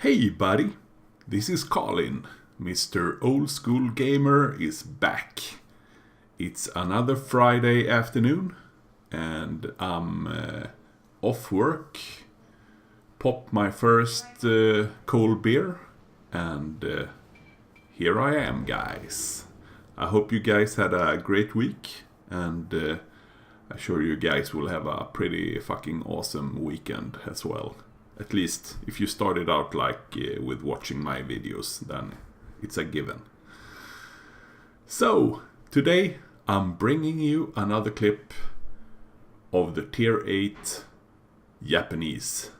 Hey buddy, this is Collin. Mr. Oldschool Gamer is back. It's another Friday afternoon and I'm off work. Pop my first cold beer and here I am, guys. I hope you guys had a great week and I'm sure you guys will have a pretty fucking awesome weekend as well. At least if you started out with watching my videos, then it's a given. So, today I'm bringing you another clip of the Tier 8 Japanese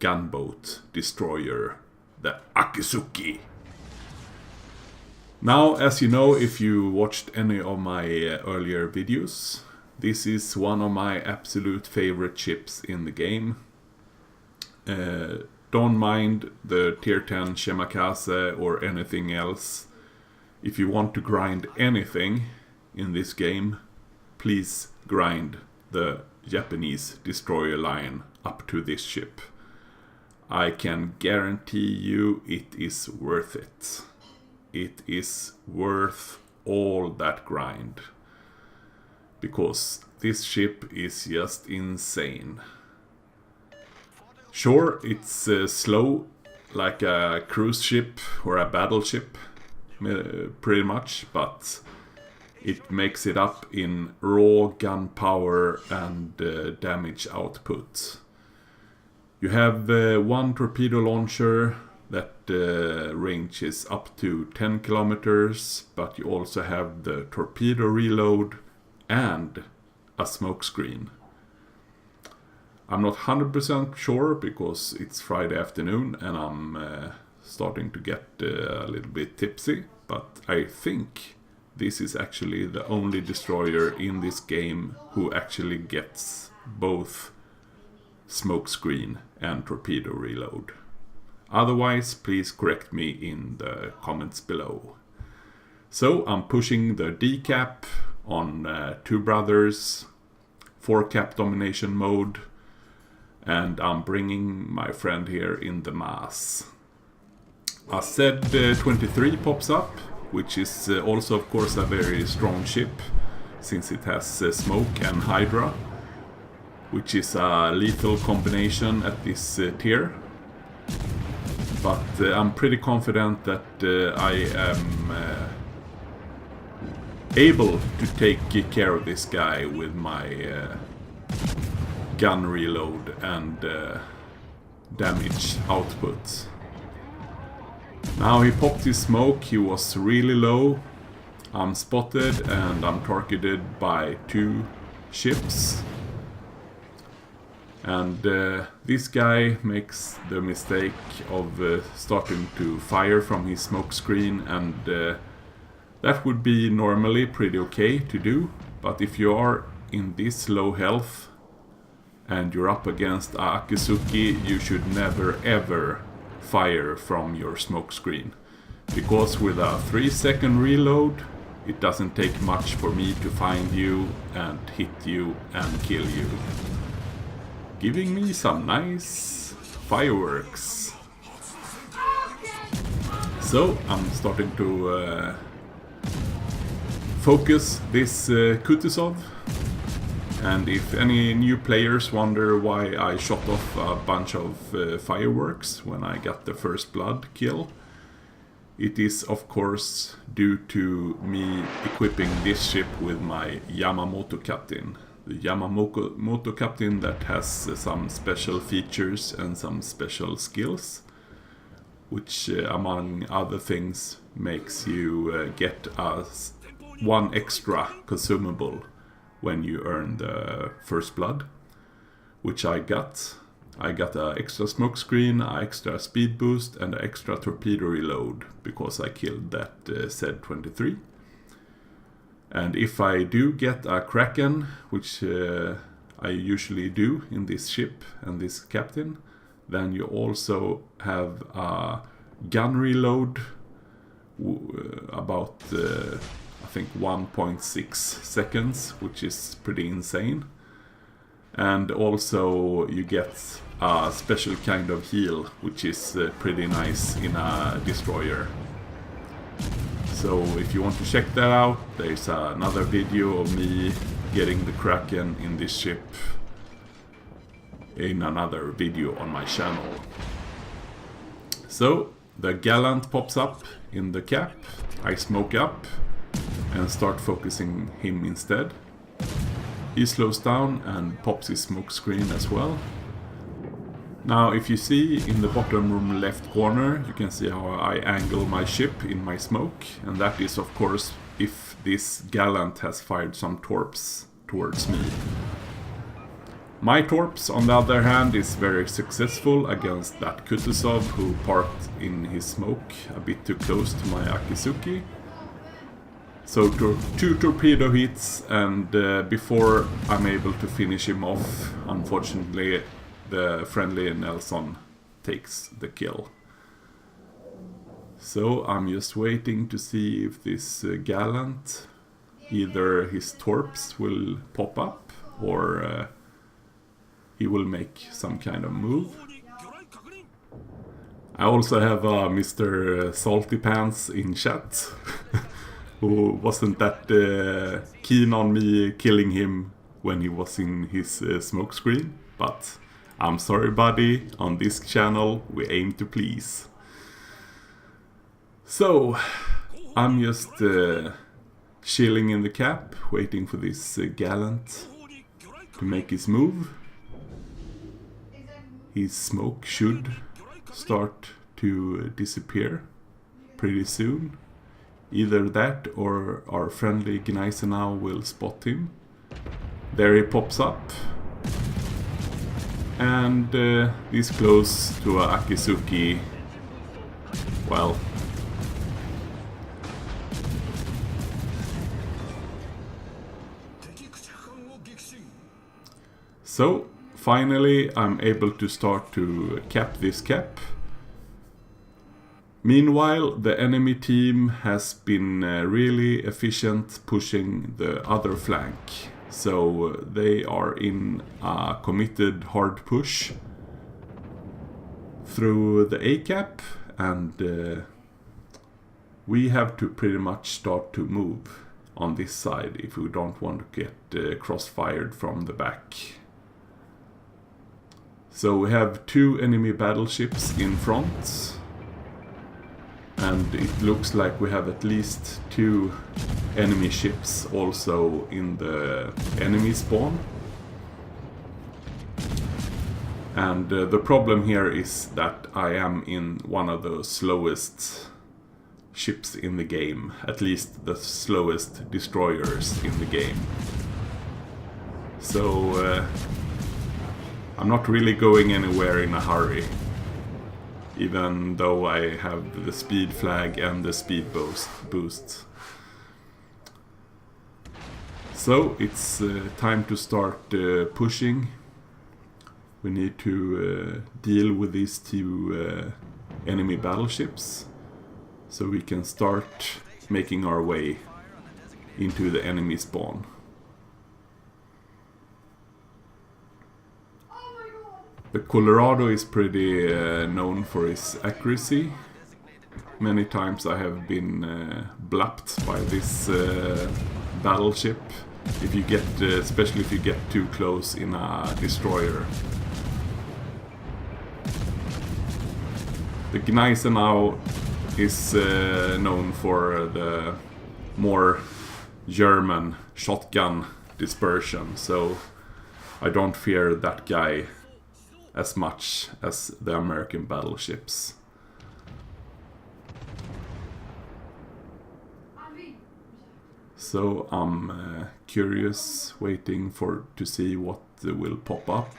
gunboat destroyer, the Akizuki. Now, as you know, if you watched any of my earlier videos, this is one of my absolute favorite ships in the game. Don't mind the tier 10 Shimakaze or anything else. If you want to grind anything in this game, please grind the Japanese destroyer line up to this ship. I can guarantee you it is worth it. It is worth all that grind. Because this ship is just insane. Sure, it's slow, like a cruise ship or a battleship, pretty much, but it makes it up in raw gunpowder and damage output. You have one torpedo launcher that range is up to 10 kilometers, but you also have the torpedo reload and a smoke screen. I'm not 100% sure because it's Friday afternoon and I'm starting to get a little bit tipsy, but I think this is actually the only destroyer in this game who actually gets both smoke screen and torpedo reload. Otherwise, please correct me in the comments below. So I'm pushing the decap on Two Brothers, 4-cap domination mode, and I'm bringing my friend here in the mass. A Z-23 pops up, which is also of course a very strong ship, since it has smoke and Hydra, which is a lethal combination at this tier. But I'm pretty confident that I am able to take care of this guy with my gun reload and damage output. Now he popped his smoke, he was really low. I'm spotted and I'm targeted by 2 ships. And this guy makes the mistake of starting to fire from his smoke screen, and that would be normally pretty okay to do, but if you are in this low health and you're up against Akizuki, you should never ever fire from your smoke screen. Because with a 3-second reload, it doesn't take much for me to find you and hit you and kill you. Giving me some nice fireworks. So I'm starting to focus this Kutuzov. And if any new players wonder why I shot off a bunch of fireworks when I got the first blood kill, it is of course due to me equipping this ship with my Yamamoto captain. The Yamamoto captain that has some special features and some special skills, which among other things makes you get one extra consumable when you earn the first blood, which I got. I got an extra smoke screen, an extra speed boost and an extra torpedo reload because I killed that Z-23. And if I do get a Kraken, which I usually do in this ship and this captain, then you also have a gun reload about I think 1.6 seconds, which is pretty insane. And also you get a special kind of heal, which is pretty nice in a destroyer. So if you want to check that out, there's another video of me getting the Kraken in this ship in another video on my channel. So the Gallant pops up in the cap, I smoke up and start focusing him instead. He slows down and pops his smoke screen as well. Now if you see in the bottom room left corner, you can see how I angle my ship in my smoke, and that is of course if this Gallant has fired some torps towards me. My torps, on the other hand, is very successful against that Kutuzov who parked in his smoke a bit too close to my Akizuki. So 2 torpedo hits, and before I'm able to finish him off, unfortunately the friendly Nelson takes the kill. So I'm just waiting to see if this Gallant, either his torps will pop up or he will make some kind of move. I also have Mr. Salty Pants in chat who wasn't that keen on me killing him when he was in his smoke screen, but I'm sorry buddy, on this channel we aim to please. So I'm just chilling in the cap, waiting for this Gallant to make his move. His smoke should start to disappear pretty soon. Either that or our friendly Gneisenau will spot him. There he pops up. And this close to a Akizuki. Well, so finally I'm able to start to cap this cap. Meanwhile, the enemy team has been really efficient pushing the other flank. So they are in a committed hard push through the A cap, and we have to pretty much start to move on this side if we don't want to get crossfired from the back. So we have 2 enemy battleships in front, and it looks like we have at least 2 enemy ships also in the enemy spawn. And the problem here is that I am in one of the slowest ships in the game, at least the slowest destroyers in the game. So I'm not really going anywhere in a hurry, even though I have the speed flag and the speed boost. So it's time to start pushing. We need to deal with these 2 enemy battleships, so we can start making our way into the enemy spawn. The Colorado is pretty known for its accuracy. Many times I have been blapped by this battleship, if you get, especially if you get too close in a destroyer. The Gneisenau is known for the more German shotgun dispersion, so I don't fear that guy as much as the American battleships. So I'm curious, waiting to see what will pop up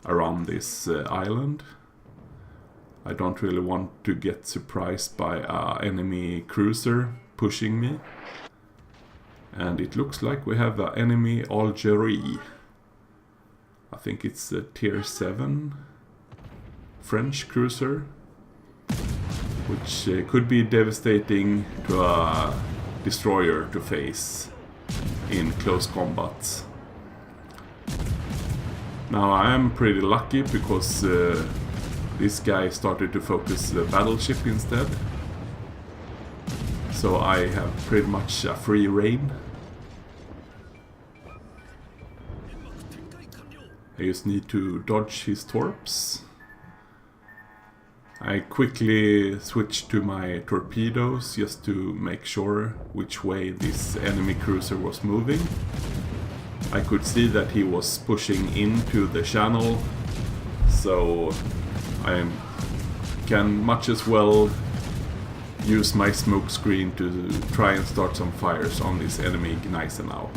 around this island. I don't really want to get surprised by an enemy cruiser pushing me. And it looks like we have an enemy Algerie. I think it's a tier 7 French cruiser, which could be devastating to a destroyer to face in close combat. Now I am pretty lucky because this guy started to focus the battleship instead. So I have pretty much a free reign. I just need to dodge his torps. I quickly switched to my torpedoes just to make sure which way this enemy cruiser was moving. I could see that he was pushing into the channel, so I can much as well use my smoke screen to try and start some fires on this enemy Gneisenau.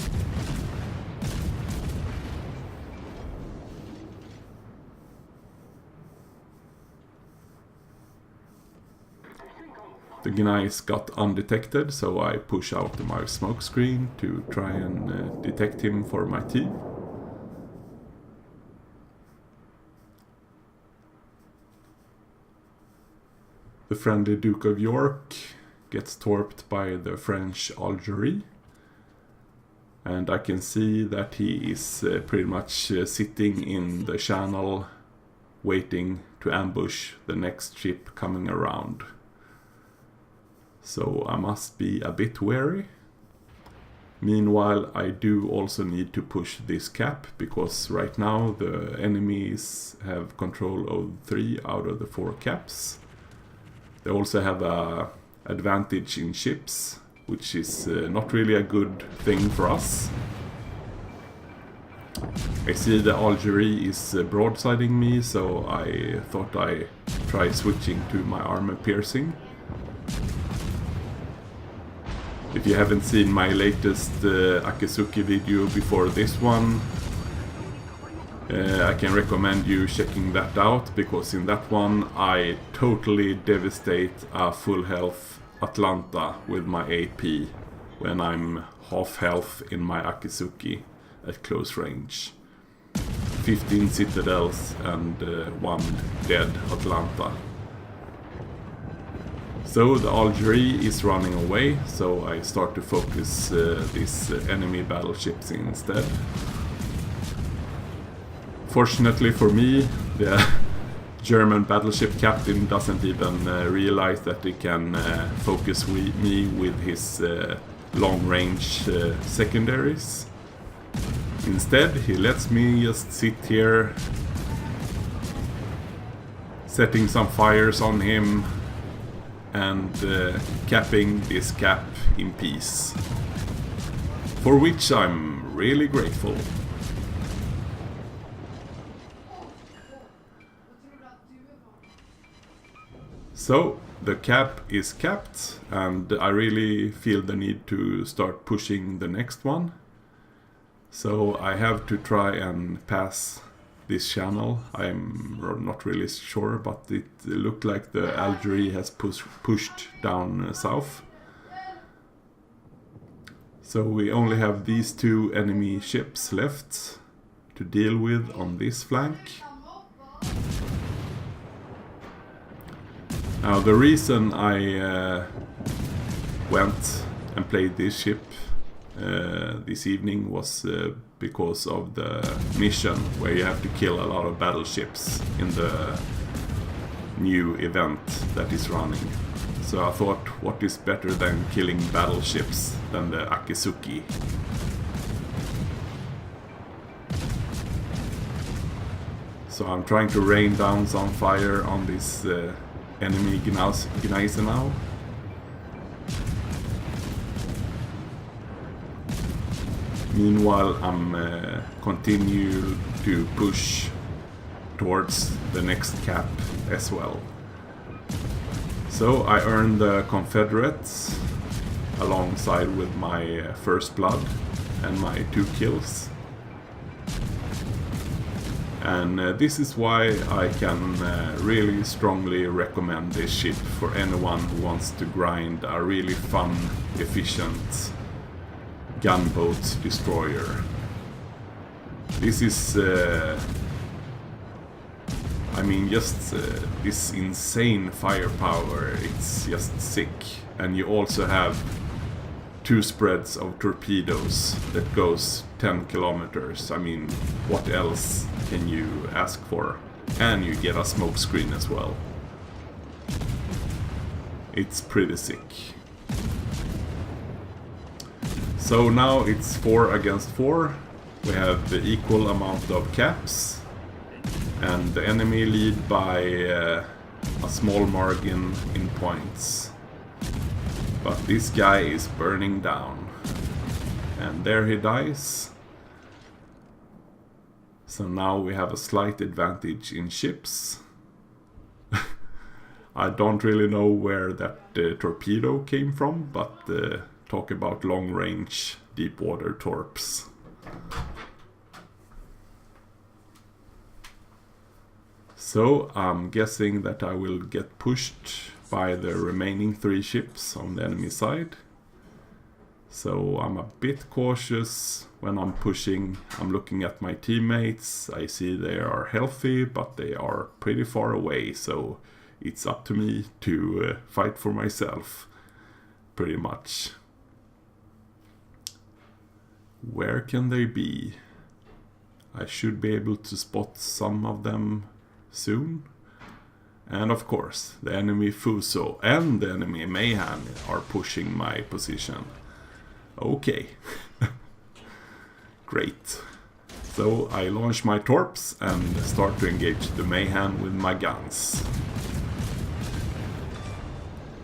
The Gneiss got undetected, so I push out my smoke screen to try and detect him for my team. The friendly Duke of York gets torped by the French Algerie. And I can see that he is pretty much sitting in the channel waiting to ambush the next ship coming around. So I must be a bit wary. Meanwhile, I do also need to push this cap, because right now the enemies have control of 3 out of the 4 caps. They also have an advantage in ships, which is not really a good thing for us. I see the Algerie is broadsiding me, so I thought I'd try switching to my armor piercing. If you haven't seen my latest Akizuki video before this one, I can recommend you checking that out, because in that one I totally devastate a full health Atlanta with my AP when I'm half health in my Akizuki at close range. 15 citadels and 1 dead Atlanta. So the Algerie is running away, so I start to focus these enemy battleships instead. Fortunately for me, the German battleship captain doesn't even realize that he can focus me with his long-range secondaries. Instead, he lets me just sit here, setting some fires on him, and capping this cap in peace, for which I'm really grateful. So the cap is capped, and I really feel the need to start pushing the next one. So I have to try and pass this channel. I'm not really sure, but it looked like the Algerie has pushed down south. So we only have these 2 enemy ships left to deal with on this flank. Now the reason I went and played this ship this evening was because of the mission where you have to kill a lot of battleships in the new event that is running. So I thought, what is better than killing battleships than the Akizuki? So I'm trying to rain down some fire on this enemy Gneisenau. Meanwhile, I'm continue to push towards the next cap as well. So I earned the Confederates alongside with my first blood and my 2 kills. And this is why I can really strongly recommend this ship for anyone who wants to grind a really fun, efficient gunboat destroyer. This is, I mean, just this insane firepower, it's just sick. And you also have 2 spreads of torpedoes that goes 10 kilometers. I mean, what else can you ask for? And you get a smoke screen as well. It's pretty sick. So now it's 4 against 4. We have the equal amount of caps. And the enemy lead by a small margin in points. But this guy is burning down. And there he dies. So now we have a slight advantage in ships. I don't really know where that torpedo came from, but talk about long range deep water torps. So I'm guessing that I will get pushed by the remaining 3 ships on the enemy side. So I'm a bit cautious when I'm pushing. I'm looking at my teammates. I see they are healthy, but they are pretty far away. So it's up to me to fight for myself, pretty much. Where can they be? I should be able to spot some of them soon. And of course, the enemy Fuso and the enemy Mayhan are pushing my position. Okay. Great. So I launch my torps and start to engage the Mayhan with my guns.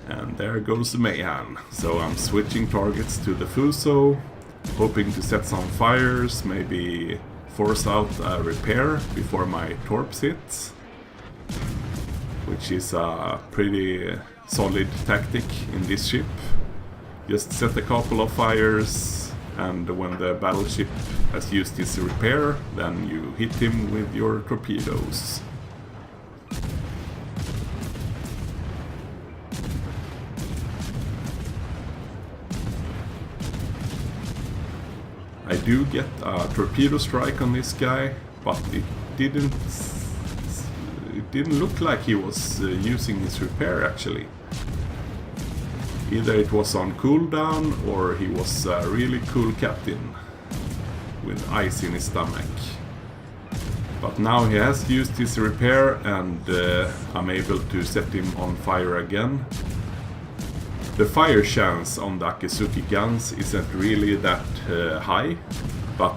And there goes the Mayhan. So I'm switching targets to the Fuso, hoping to set some fires, maybe force out a repair before my torps hit. Which is a pretty solid tactic in this ship. Just set a couple of fires, and when the battleship has used its repair, then you hit him with your torpedoes. I do get a torpedo strike on this guy, but it didn't look like he was using his repair actually. Either it was on cooldown or he was a really cool captain with ice in his stomach. But now he has used his repair and I'm able to set him on fire again. The fire chance on the Akizuki guns isn't really that high, but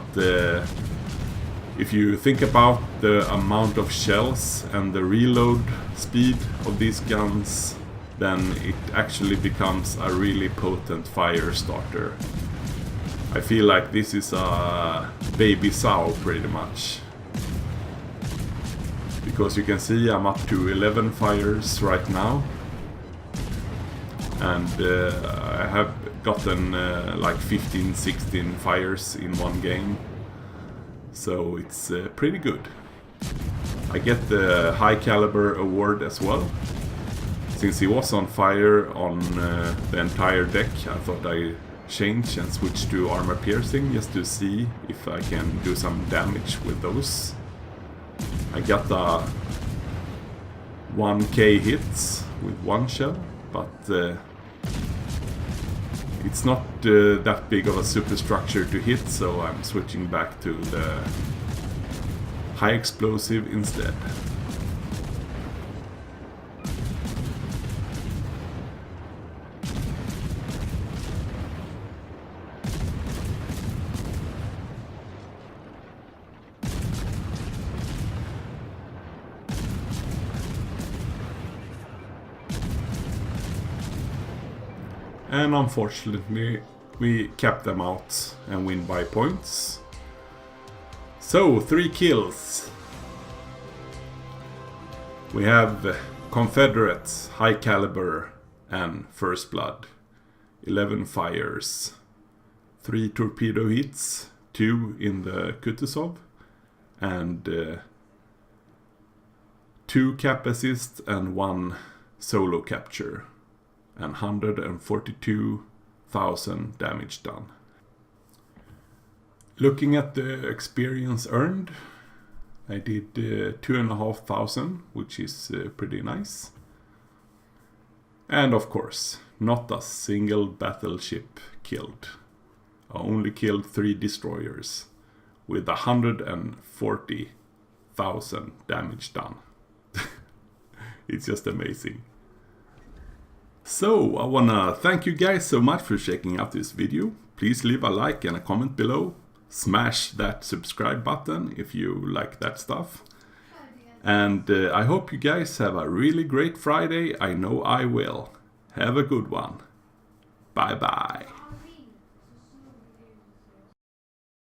if you think about the amount of shells and the reload speed of these guns, then it actually becomes a really potent fire starter. I feel like this is a baby sow pretty much. Because you can see I'm up to 11 fires right now. And I have gotten like 15-16 fires in one game. So it's pretty good. I get the high caliber award as well. Since he was on fire on the entire deck, I thought I change and switch to armor piercing just to see if I can do some damage with those. I got 1k hits with one shell, but it's not that big of a superstructure to hit, so I'm switching back to the high explosive instead. And unfortunately, we kept them out and win by points. So, 3 kills. We have Confederates, High Caliber and First Blood. 11 fires. 3 torpedo hits, 2 in the Kutuzov. And 2 cap assists and 1 solo capture. And 142,000 damage done. Looking at the experience earned, I did 2,500, which is pretty nice. And of course, not a single battleship killed. I only killed 3 destroyers with 140,000 damage done. It's just amazing. So I wanna thank you guys so much for checking out this video. Please leave a like and a comment below. Smash that subscribe button if you like that stuff. And I hope you guys have a really great Friday. I know I will. Have a good one. Bye bye.